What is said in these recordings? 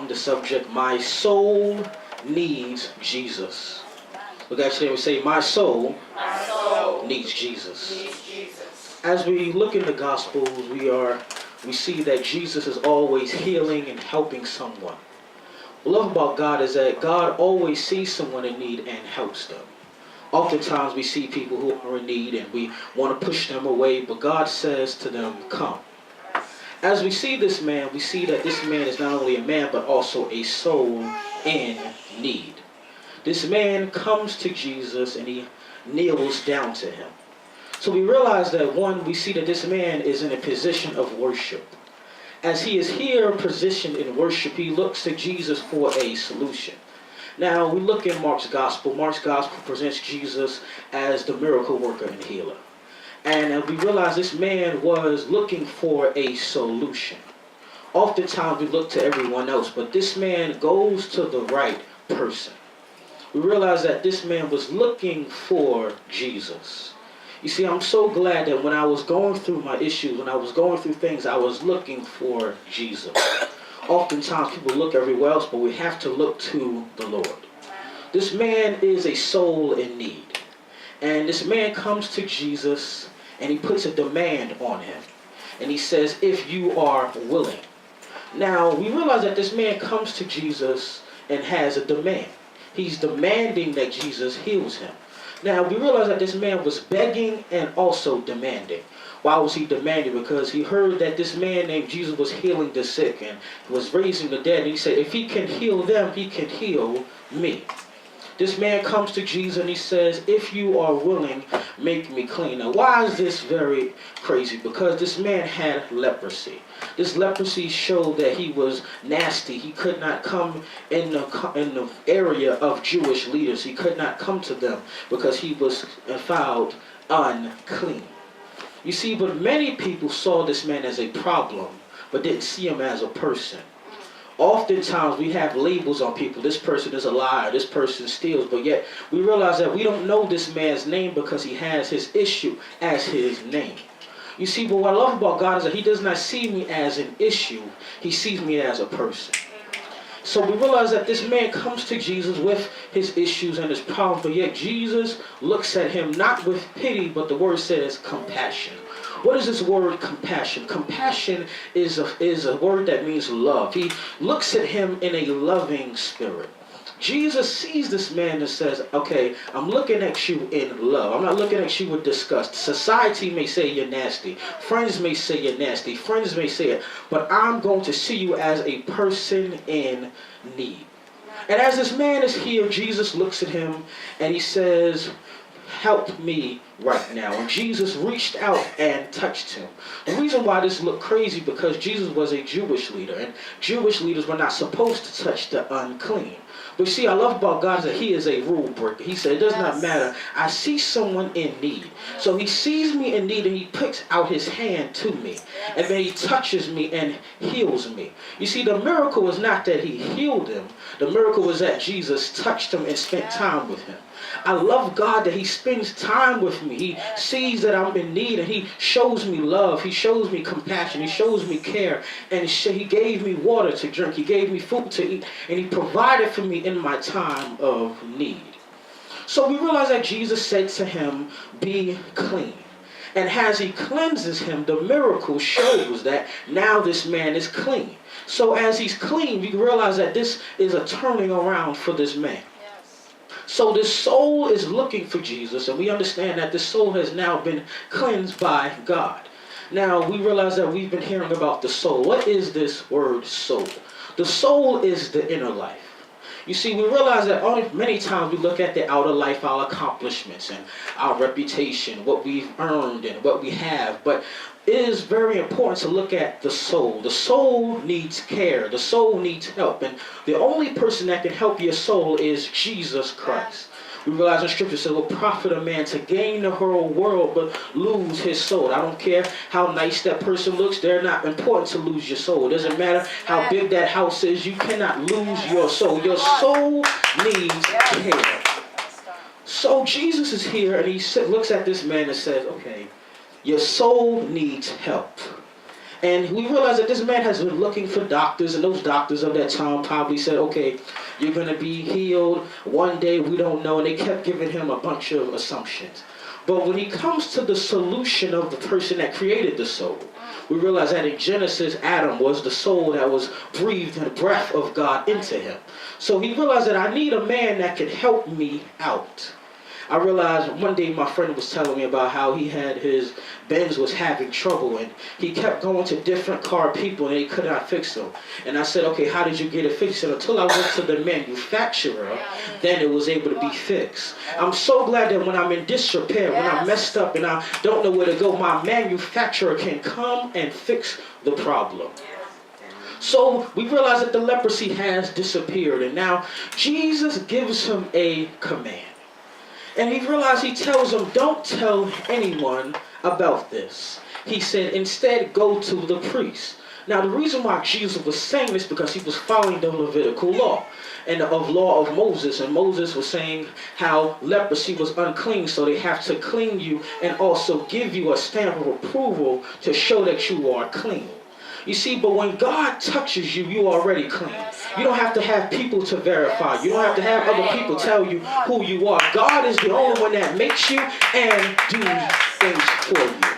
on the subject, my soul needs Jesus. Look at you and say, my soul needs Jesus. As we look in the Gospels, we see that Jesus is always healing and helping someone. What I love about God is that God always sees someone in need and helps them. Oftentimes we see people who are in need and we want to push them away, but God says to them, come. As we see this man, we see that this man is not only a man, but also a soul in need. This man comes to Jesus and he kneels down to him. So we realize that we see that this man is in a position of worship. As he is here positioned in worship, he looks to Jesus for a solution. Now, we look in Mark's Gospel. Mark's Gospel presents Jesus as the miracle worker and healer. And we realize this man was looking for a solution. Oftentimes we look to everyone else, but this man goes to the right person. We realize that this man was looking for Jesus. You see, I'm so glad that when I was going through my issues, when I was going through things, I was looking for Jesus. Oftentimes people look everywhere else, but we have to look to the Lord. This man is a soul in need. And this man comes to Jesus and he puts a demand on him. And he says, if you are willing. Now, we realize that this man comes to Jesus and has a demand. He's demanding that Jesus heals him. Now, we realize that this man was begging and also demanding. Why was he demanding? Because he heard that this man named Jesus was healing the sick and was raising the dead. And he said, if he can heal them, he can heal me. This man comes to Jesus and he says, if you are willing, make me clean. Now, why is this very crazy? Because this man had leprosy. This leprosy showed that he was nasty. He could not come in the area of Jewish leaders. He could not come to them because he was found unclean. You see, but many people saw this man as a problem, but didn't see him as a person. Oftentimes we have labels on people. This person is a liar. This person steals. But yet we realize that we don't know this man's name because he has his issue as his name. You see, but what I love about God is that he does not see me as an issue. He sees me as a person. So we realize that this man comes to Jesus with his issues and his problems. But yet Jesus looks at him not with pity, but the word says compassion. What is this word compassion? Compassion is a word that means love. He looks at him in a loving spirit. Jesus sees this man and says, okay, I'm looking at you in love. I'm not looking at you with disgust. Society may say you're nasty. Friends may say you're nasty. Friends may say it. But I'm going to see you as a person in need. And as this man is here, Jesus looks at him and he says, help me right now. And Jesus reached out and touched him. The reason why this looked crazy because Jesus was a Jewish leader, and Jewish leaders were not supposed to touch the unclean. But see, I love about God is that he is a rule breaker. He said, it does not matter. I see someone in need. So he sees me in need and he puts out his hand to me. And then he touches me and heals me. You see, the miracle was not that he healed him. The miracle was that Jesus touched him and spent time with him. I love God that he spends time with me. He sees that I'm in need and he shows me love. He shows me compassion. He shows me care. And he gave me water to drink. He gave me food to eat. And he provided for me in my time of need. So we realize that Jesus said to him, be clean. And as he cleanses him, the miracle shows that now this man is clean. So as he's clean, we realize that this is a turning around for this man. So this soul is looking for Jesus, and we understand that this soul has now been cleansed by God. Now, we realize that we've been hearing about the soul. What is this word soul? The soul is the inner life. You see, we realize that many times we look at the outer life, our accomplishments and our reputation, what we've earned and what we have. But it is very important to look at the soul. The soul needs care. The soul needs help. And the only person that can help your soul is Jesus Christ. We realize in Scripture says, what profit a man to gain the whole world but lose his soul? I don't care how nice that person looks. They're not important to lose your soul. It doesn't matter how big that house is. You cannot lose your soul. Your soul needs care. So Jesus is here and he looks at this man and says, okay, your soul needs help. And we realized that this man has been looking for doctors, and those doctors of that time probably said, okay, you're going to be healed one day, we don't know. And they kept giving him a bunch of assumptions. But when he comes to the solution of the person that created the soul, we realize that in Genesis, Adam was the soul that was breathed the breath of God into him. So he realized that I need a man that can help me out. I realized one day my friend was telling me about how he had his Benz was having trouble, and he kept going to different car people and they could not fix them. And I said, okay, how did you get it fixed? And until I went to the manufacturer, then it was able to be fixed. I'm so glad that when I'm in disrepair, when I'm messed up and I don't know where to go, my manufacturer can come and fix the problem. So we realize that the leprosy has disappeared, and now Jesus gives him a command. And he realized, he tells them, don't tell anyone about this. He said, instead, go to the priest. Now, the reason why Jesus was saying this because he was following the Levitical law and the law of Moses. And Moses was saying how leprosy was unclean, so they have to clean you and also give you a stamp of approval to show that you are clean. You see, but when God touches you, you are already clean. You don't have to have people to verify. You don't have to have other people tell you who you are. God is the only one that makes you and do things for you.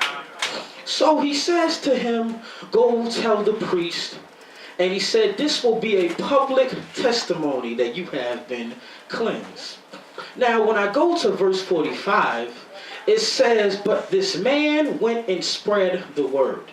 So he says to him, go tell the priest. And he said, this will be a public testimony that you have been cleansed. Now, when I go to verse 45, it says, but this man went and spread the word.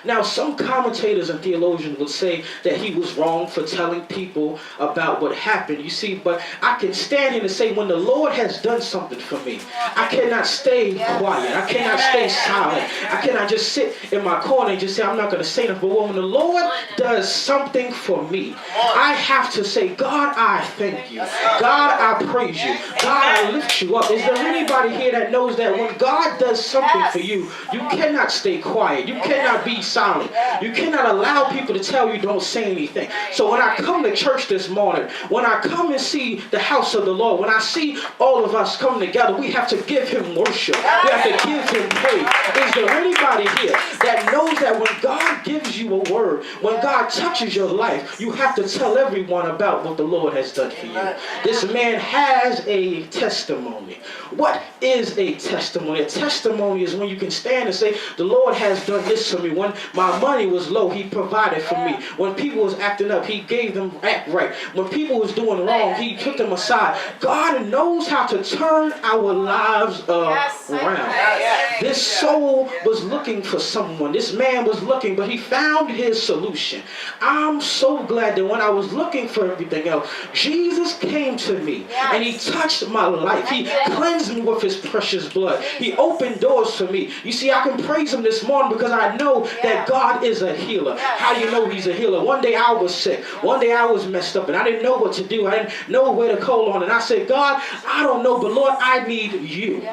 Now, some commentators and theologians would say that he was wrong for telling people about what happened. You see, but I can stand here and say when the Lord has done something for me, I cannot stay quiet. I cannot stay silent. I cannot just sit in my corner and just say I'm not going to say nothing. But when the Lord does something for me, I have to say, God, I thank you. God, I praise you. God, I lift you up. Is there anybody here that knows that when God does something for you, you cannot stay quiet. You cannot be silent. You cannot allow people to tell you don't say anything. So when I come to church this morning, when I come and see the house of the Lord, when I see all of us come together, we have to give him worship. We have to give him praise. Is there anybody here that knows that when God gives you a word, when God touches your life, you have to tell everyone about what the Lord has done for you? This man has a testimony. What is a testimony? A testimony is when you can stand and say, the Lord has done this for me. When my money was low, he provided for me. When people was acting up, he gave them act right. When people was doing wrong, he took them aside. God knows how to turn our lives around. This soul was looking for someone. This man was looking, but he found his solution. I'm so glad that when I was looking for everything else, Jesus came to me and he touched my life. He cleansed me with his precious blood. He opened doors for me. You see, I can praise him this morning because I know that God is a healer. How do you know he's a healer? One day I was sick. One day I was messed up and I didn't know what to do. I didn't know where to call on. And I said, God, I don't know, but Lord, I need you.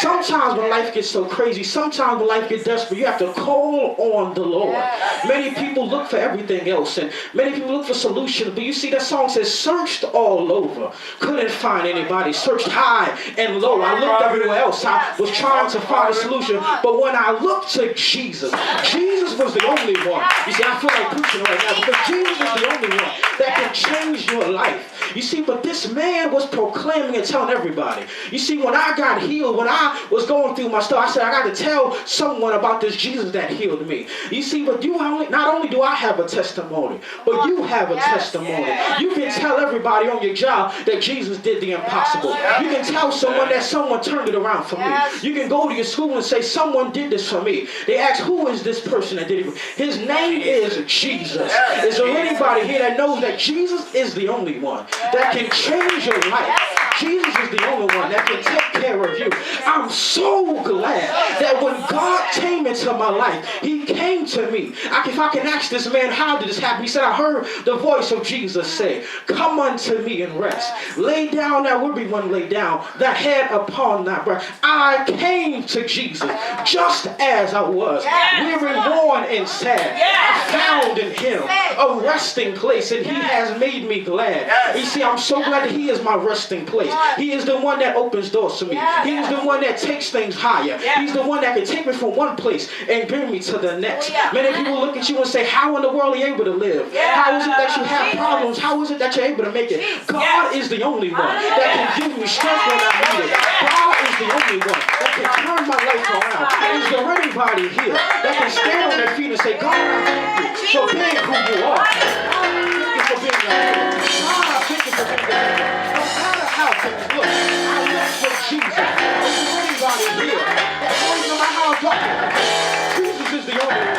Sometimes when life gets so crazy, sometimes when life gets desperate, you have to call on the Lord. Many people look for everything else and many people look for solutions. But you see, that song says, searched all over. Couldn't find anybody. Searched high and low. I looked everywhere else. I was trying to find a solution. But when I looked to Jesus, Jesus was the only one. You see, I feel like preaching right now because Jesus is the only one that can change your life. You see, but this man was proclaiming and telling everybody. You see, when I got healed, when I was going through my stuff, I said, I got to tell someone about this Jesus that healed me. You see, but not only do I have a testimony, but you have a testimony. You can tell everybody on your job that Jesus did the impossible. You can tell someone that someone turned it around for me. You can go to your school and say, someone did this for me. They ask, who is this person that did it? His name is Jesus. Is there anybody here that knows that Jesus is the only one that can change your life? Jesus is the only one that can take care of you. I'm so glad that when God came into my life, he came to me. If I can ask this man, how did this happen? He said, I heard the voice of Jesus say, come unto me and rest. Lay down, now everyone lay down, thy head upon thy breast. I came to Jesus just as I was, weary, worn, and sad. I found in him a resting place, and he has made me glad. You see, I'm so glad that he is my resting place. He is the one that opens doors to me. He's the one that takes things higher. He's the one that can take me from one place and bring me to the next. Many people look at you and say, how in the world are you able to live? How is it that you have problems? How is it that you're able to make it? God is the only one that can give me strength when I need it. God is the only one that can turn my life around. Is there anybody here that can stand on their feet and say, God, I thank you for being who you are? Thank you for being the God, I thank you for being the no matter how things look, I look for Jesus. Is there anybody here that knows no matter how dark it is, Jesus is the only one?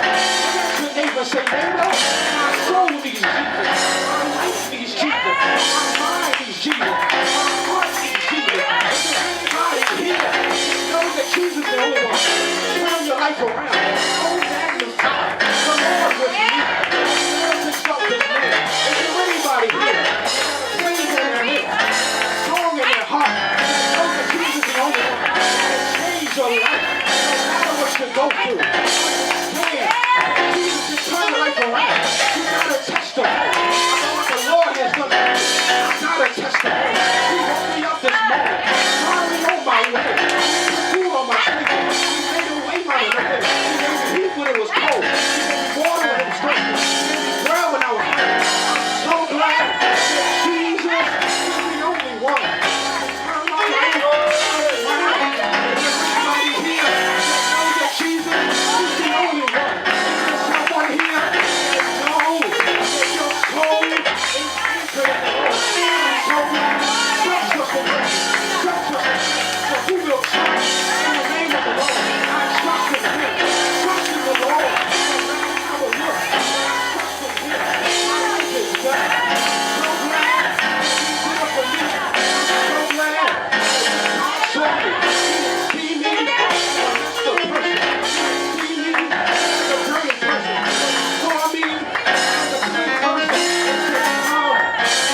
Look at your neighbor and say, neighbor, my soul needs Jesus. My life needs Jesus. My mind needs Jesus. My heart needs Jesus. Is there anybody here that knows that Jesus is the only one? Turn your life around. Oh, magnify the Lord with me. Let's exalt his name. Is there anybody here that praise in their lips, song in their heart, that knows that Jesus is the only one that change your life, no matter what you go through? Understand that Jesus can turn your life around. You got a testimony. I know what the Lord has done for me. I got a testimony. He woke me up this morning, started me on my way. He put food on my table. He made a way out of the way. He gave me heat when it was cold. He gave me water when it was thirsty. He gave me bread when I was hungry. I'm so glad that Jesus is the only one. Turn my life around. There's somebody here that knows that Jesus is the only one. There's someone here that knows that your soul is anchored in the Lord. I'm so glad. Trust us for grace. Trust us for who will trust in the name of the Lord. I trust in him. Trust in the Lord. No matter how it looks, I trust in him. My life is done. So glad that he did it for me. So glad that he saw me. He see me as the person. He see me as the great person. He saw me as the great person. And said, come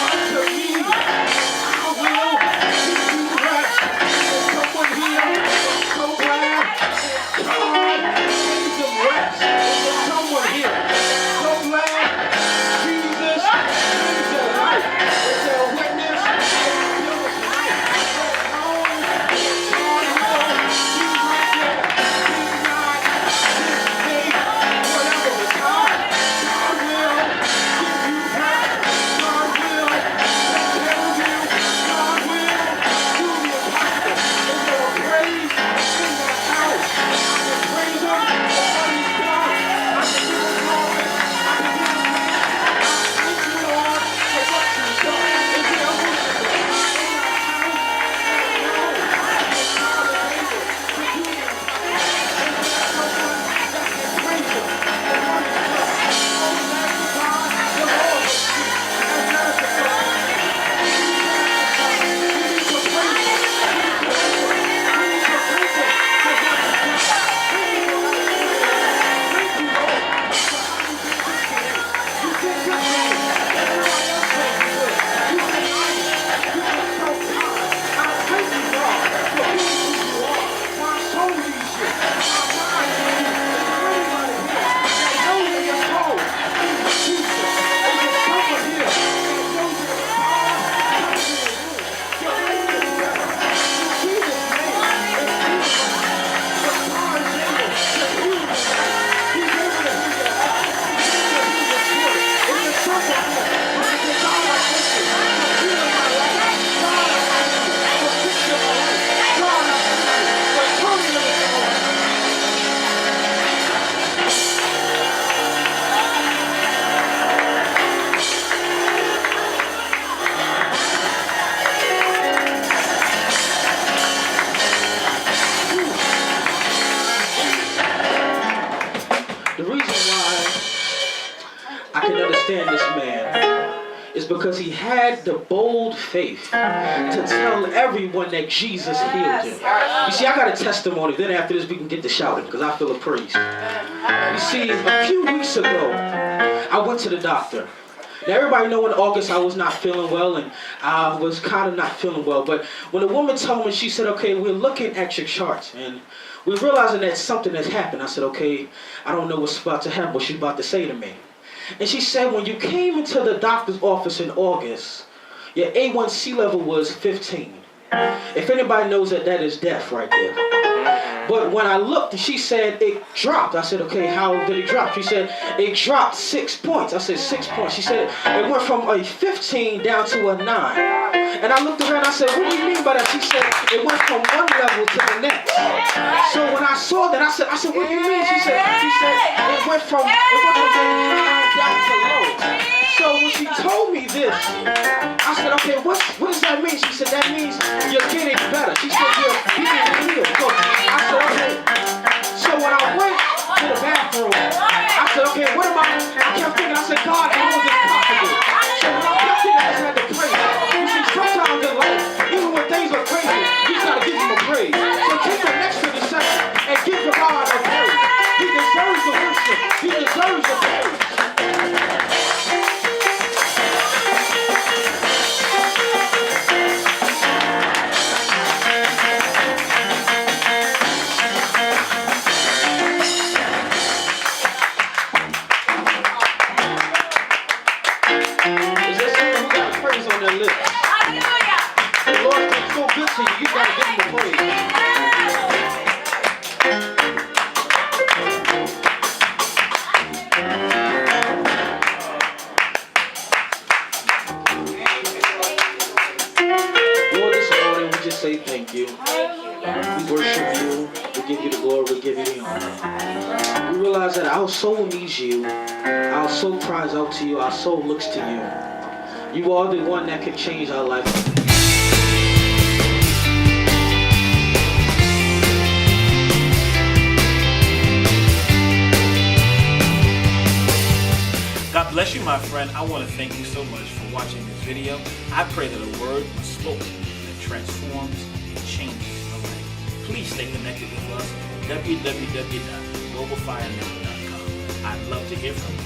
unto me. I will give you rest. There's someone here so glad God gave them rest. There's someone here so glad Jesus saved their life. Is there a witness that feel this life? That knows that God will. He's right there. He's not his whatever the time. God will give you rest. God will take care of you. God will do the impossible. Is there a praise in that house? I can praise him for what he's done. I can give him glory. I can give him praise. Thank you, Lord, for what you've done. Is there a worshiper in that house that knows that God is able to do the impossible? Is there someone that can praise him for what he's done? Oh, magnify the Lord with me. As Minister said, we need to praise him. We need to worship him. We need to thank him for what he's done. Thank you, Lord. Thank you, Lord, for how you've been good to me. You've been good to me. Everybody else has been good. You've been nice. You've been so kind. I thank you, God, for being who you are. My soul needs you. My mind needs you. Is there anybody here that knows that your soul needs Jesus? Is there someone here that knows that the power comes in the room? Your life is better. In Jesus' name, it's healing the life. The power is able to heal the life. He's able to heal your heart. He's able to heal your spirit. Is there someone here that can say, God, I thank you for healing my life. God, I thank you for fixing my life. God, I thank you for turning everything around. The reason why I can understand this man is because he had the bold faith to tell everyone that Jesus healed him. You see, I got a testimony. Then after this, we can get to shouting because I feel a praise. You see, a few weeks ago, I went to the doctor. Now, everybody know in August I was not feeling well, and I was kind of not feeling well. But when the woman told me, she said, okay, we're looking at your charts, and we're realizing that something has happened. I said, okay, I don't know what's about to happen, what she's about to say to me. And she said, when you came into the doctor's office in August, your A1C level was 15. If anybody knows that, that is death right there. But when I looked, she said it dropped. I said, okay, how did it drop? She said, it dropped 6 points. I said, 6 points. She said, it went from a 15 down to a 9. And I looked around, I said, what do you mean by that? She said, it went from one level to the next. So when I saw that, I said, what do you mean? She said, it went from high down to low. So when she told me this, I said, okay, what does that mean? She said, that means you're getting better. She said, you're getting healed. So I said, okay. So when I went to the bathroom, I said, okay, what am I kept thinking, I said, God, how is this possible? So when I kept thinking, I just had to praise. You see, sometimes in life, even when things are crazy, you just got to give him a praise. So take the next 30 seconds and give your God a praise. He deserves the worship. He deserves the praise. Say thank you. We worship you. We give you the glory. We give you the honor. We realize that our soul needs you. Our soul cries out to you. Our soul looks to you. You are the one that can change our life. God bless you, my friend. I want to thank you so much for watching this video. I pray that a word was spoken transforms and changes your life. Please stay connected with us at www.globalfirenetwork.com. I'd love to hear from you.